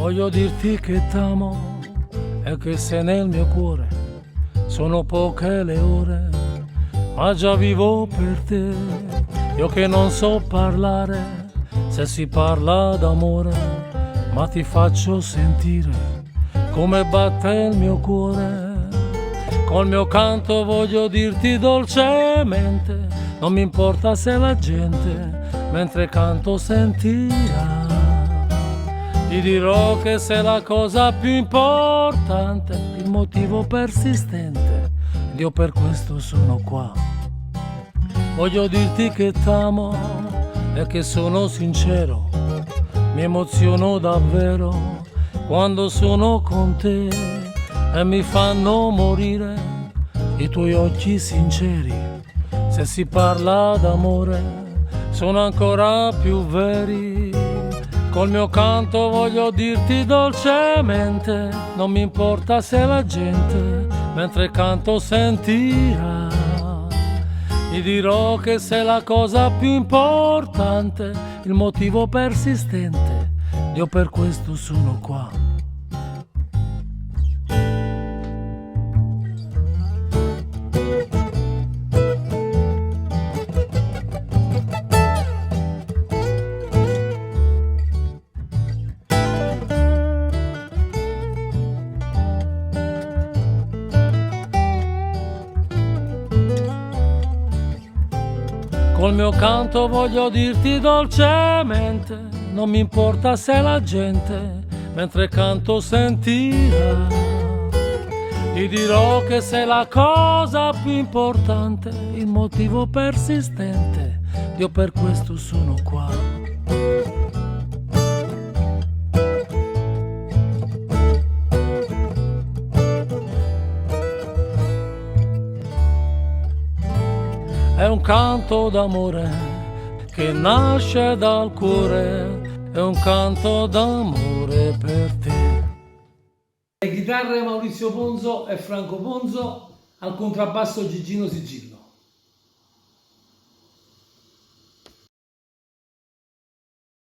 Voglio dirti che t'amo e che sei nel mio cuore. Sono poche le ore, ma già vivo per te. Io che non so parlare, se si parla d'amore, ma ti faccio sentire come batte il mio cuore. Col mio canto voglio dirti dolcemente, non mi importa se la gente mentre canto sentirà. Ti dirò che sei la cosa più importante, il motivo persistente, ed io per questo sono qua. Voglio dirti che t'amo e che sono sincero, mi emoziono davvero quando sono con te e mi fanno morire i tuoi occhi sinceri. Se si parla d'amore sono ancora più veri. Col mio canto voglio dirti dolcemente, non mi importa se la gente mentre canto sentirà. Ti dirò che sei la cosa più importante, il motivo persistente, io per questo sono qua. Col mio canto voglio dirti dolcemente, non mi importa se la gente mentre canto sentirà. Ti dirò che sei la cosa più importante, il motivo persistente, io per questo sono qua. È un canto d'amore che nasce dal cuore, è un canto d'amore per te. Le chitarre Maurizio Ponzo e Franco Ponzo, al contrabbasso Gigino Sigillo.